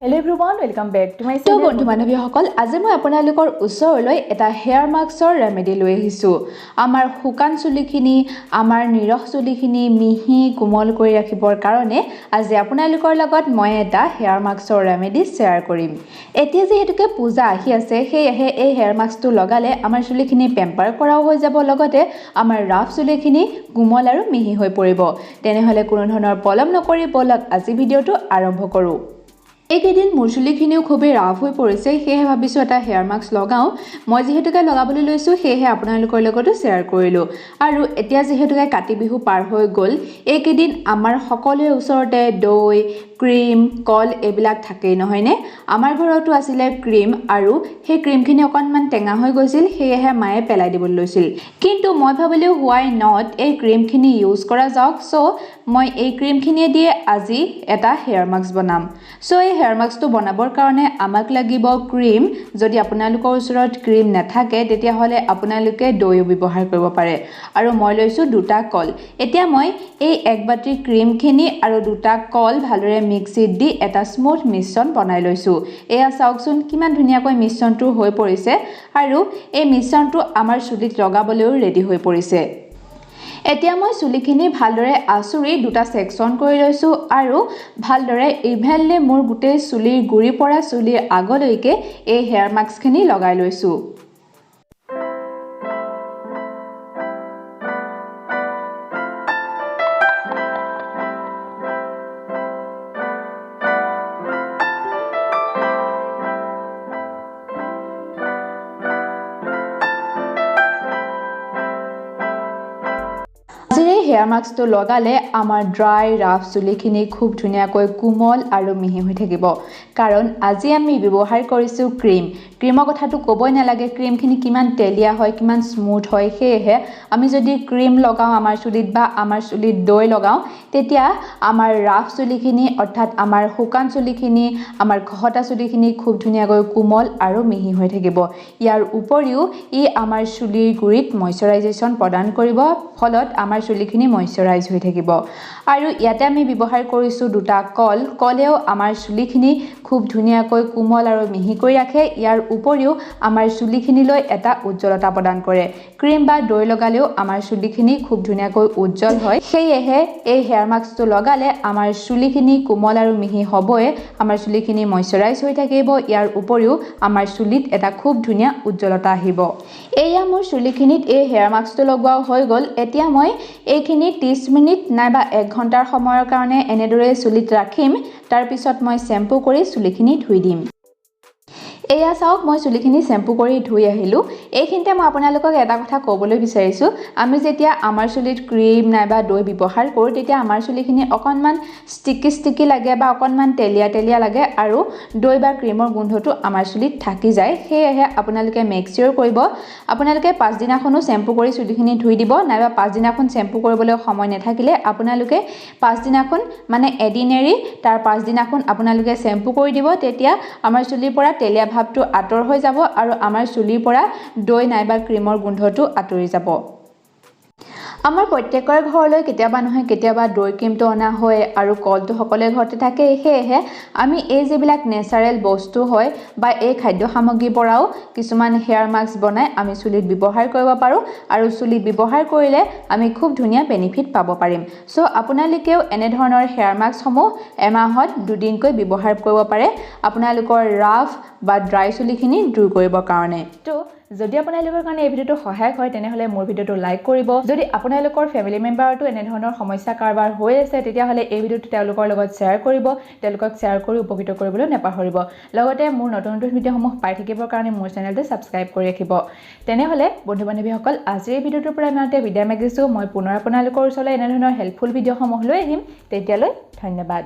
Hello everyone, welcome back to my channel. So বন্ধু বান্ধৱীসকল আজি মই আপোনালোকৰ ওচৰলৈ এটা হেয়াৰ মাস্কৰ ৰেমেডি লৈ আহিছো আমাৰ হুকান চুলিখিনি আমাৰ নিৰহ চুলিখিনি মিহি কোমল কৰি ৰাখিবৰ কাৰণে আজি আপোনালোকৰ লগত মই এটা হেয়াৰ মাস্কৰ ৰেমেডি শ্বেয়াৰ কৰিম এতিয়া যেহেতুকে পূজা আহি আছে সেয়েহে এই হেয়াৰ মাস্কটো লগালে আমাৰ চুলিখিনি পেম্পাৰ কৰাও হৈ যাব লগতে আমাৰ ৰাফ চুলিখিনি কোমল আৰু মিহি হৈ পৰিব তেনেহলে কোনো ধৰণৰ পলম নকৰি বলক আজি ভিডিওটো আৰম্ভ কৰো এইকেইদিন মোৰ চুলিখিনিও খুবেই ৰাফ হৈ পৰিছে সেয়ে ভাবিছো এটা হেয়াৰ মাস্ক লগাও মই যেহেতুকে লগাবলৈ লৈছো সেয়ে আপোনালোকৰ লগতো শ্বেয়াৰ কৰিলো আৰু এতিয়া যেহেতুকে কাতি বিহু পাৰ হৈ গল এইকেইদিন আমাৰ সকলোৰে ওচৰতে দৈ ক্ৰীম কল এবিলাক থাকেই নহয়নে আমাৰ ঘৰতো আছিল ক্ৰীম আৰু সেই ক্ৰীমখিনি অকনমান টেঙা হৈ গৈছিল সেয়েহে মায়ে পেলাই দিবলৈ লৈছিল কিন্তু মই ভাবিলো হোৱাই নট এই ক্ৰীমখিনি ইউজ কৰা যাওক সো মই এই ক্ৰীমখিনি দিয়ে আজি এটা হেয়াৰ মাস্ক বনাম সো এই হেয়াৰ মাস্কটো বনাবৰ কাৰণে আমাক লাগিব ক্ৰীম যদি আপোনালোকৰ ওচৰত ক্ৰীম নাথাকে তেতিয়া হলে আপোনালোকে দৈ ব্যৱহাৰ কৰিব পাৰে আৰু মই লৈছো দুটা কল এতিয়া মই এই এক বাটি ক্ৰীমখিনি আৰু দুটা কল ভালৰে মিক্সিত দি এটা স্মুথ মিশ্ৰণ বনাই লৈছো এয়া চাওকচোন কিমান ধুনীয়াকৈ মিশ্ৰণটো হৈ পৰিছে আৰু এই মিশ্ৰণটো আমাৰ চুলিত লগাবলৈও ৰেডি হৈ পৰিছে এতিয়া মই চুলিখিনি ভালদৰে আচুৰি দুটা সেকশন কৰি লৈছো আৰু ভালদৰে ইভেনলি মোৰ গুটেই চুলিৰ গুৰি পৰা চুলিৰ আগলৈকে এই হেয়াৰ মাস্কখিনি লগাই লৈছো হেয়াৰ মাস্কটো লগালে আমাৰ ড্ৰাই ৰাফ চুলিখিনি খুব ধুনীয়াকৈ কোমল আৰু মিহি হৈ থাকিব কাৰণ আজি আমি ব্যৱহাৰ কৰিছো ক্ৰীমৰ কথাটো ক'বই নালাগে ক্ৰীমখিনি কিমান তেলিয়া হয় কিমান স্মুথ হয় সেয়েহে আমি যদি ক্ৰীম লগাও আমাৰ চুলিত বা আমাৰ চুলিত দৈ লগাও তেতিয়া আমাৰ ৰাফ চুলিখিনি অৰ্থাৎ আমাৰ হুকান চুলিখিনি আমাৰ খহটা চুলিখিনি খুব ধুনীয়াকৈ কোমল আৰু মিহি হৈ থাকিব ইয়াৰ উপৰিও ই আমাৰ চুলিৰ গুৰিত ময়শ্চাৰাইজেশ্যন প্ৰদান কৰিব ফলত আমাৰ চুলিখিনি ময়শ্চাৰাইজ হৈ থাকিব আৰু ইয়াতে আমি ব্যৱহাৰ কৰিছো দুটা কলেও আমাৰ চুলিখিনি খুব ধুনীয়াকৈ কোমল আৰু মিহি কৰি ৰাখে ইয়াৰ উপৰিও আমাৰ চুলিখিনিলৈ এটা উজ্জ্বলতা প্ৰদান কৰে ক্ৰীম বা দৈ লগালেও আমাৰ চুলিখিনি খুব ধুনীয়াকৈ উজ্জ্বল হয় সেয়েহে এই হেয়াৰ মাস্কটো লগালে আমাৰ চুলিখিনি কোমল আৰু মিহি হ'বই আমাৰ চুলিখিনি ময়শ্চাৰাইজ হৈ থাকিব ইয়াৰ উপৰিও আমাৰ চুলিত এটা খুব ধুনীয়া উজ্জ্বলতা আহিব এয়া মোৰ চুলিখিনিত এই হেয়াৰ মাস্কটো লগোৱা হৈ গল এতিয়া মই এইখিনি 30 মিনিট নাইবা 1 ঘণ্টাৰ সময়ৰ কাৰণে এনেদৰে চুলিত ৰাখিম তাৰ পিছত মই শ্যাম্পু কৰি চুলিখিনি ধুই দিম এয়া চাওক মই চুলিখিনি শ্যাম্পু কৰি ধুই আহিলো এইখিনতে মই আপোনালোকক এটা কথা ক'বলৈ বিচাৰিছো আমি যেতিয়া আমাৰ চুলিত ক্ৰীম নাইবা দৈ ব্যৱহাৰ কৰো তেতিয়া আমাৰ চুলিখিনি অকনমান ষ্টিকি লাগে বা অকনমান তেলিয়া লাগে আৰু দৈ বা ক্ৰীমৰ গোন্ধটো আমাৰ চুলিত থাকি যায় সেয়েহে আপোনালোকে মেক শিওৰ কৰিব আপোনালোকে 5 দিনাখনো শ্যাম্পু কৰি চুলিখিনি ধুই দিব নাইবা 5 দিনাখন শ্যাম্পু কৰিবলৈ সময় নাথাকিলে আপোনালোকে 5 দিনাখন মানে এদিন এৰি তাৰ 5 দিনাখন আপোনালোকে শ্যাম্পু কৰি দিব তেতিয়া আমাৰ চুলিৰ পৰা তেলিয়া ভাবটো আঁতৰ হৈ যাব আৰু আমাৰ চুলিৰ পৰা দৈ নাইবা ক্ৰীমৰ গোন্ধটো আঁতৰি যাব আমাৰ প্ৰত্যেকৰ ঘৰলৈ কেতিয়াবা নহয় কেতিয়াবা দৈ ক্ৰীমটো অনা হয় আৰু কলটো সকলোৰে ঘৰতে থাকে সেয়েহে আমি এই যেবিলাক নেচাৰেল বস্তু হয় বা এই খাদ্য সামগ্ৰীৰ পৰাও কিছুমান হেয়াৰ মাস্ক বনাই আমি চুলিত ব্যৱহাৰ কৰিব পাৰো আৰু চুলিত ব্যৱহাৰ কৰিলে আমি খুব ধুনীয়া বেনিফিট পাব পাৰিম সো আপোনালোকেও এনে ধৰণৰ হেয়াৰ মাস্কসমূহ এমাহত দুদিনকৈ ব্যৱহাৰ কৰিব পাৰে আপোনালোকৰ ৰাফ বা ড্ৰাই চুলিখিনি দূৰ কৰিবৰ কাৰণে তো যদি আপোনালোকৰ কাৰণে এই ভিডিওটো সহায়ক হয় তেনেহলে মোৰ ভিডিওটো লাইক কৰিব যদি আপোনালোকৰ ফ্যামিলি মেম্বাৰটো এনে ধৰণৰ সমস্যা কাৰবাৰ হৈ আছে তেতিয়া হলে এই ভিডিওটো তেওঁলোকৰ লগত শ্বেয়াৰ কৰিব তেওঁলোকক শ্বেয়াৰ কৰি উপকৃত কৰিবলৈ নাপাহৰিব লগতে মোৰ নতুন ভিডিওসমূহ পাই থাকিবৰ কাৰণে মোৰ চেনেলটো সাবস্ক্ৰাইব কৰি ৰাখিব তেনেহলে বন্ধু বান্ধৱীসকল আজিৰ এই ভিডিওটোৰ পৰা আমি বিদায় মাগিছো মই পুনৰ আপোনালোকৰ ওচৰলৈ এনে ধৰণৰ হেল্পফুল ভিডিওসমূহ লৈ আহিম তেতিয়ালৈ ধন্যবাদ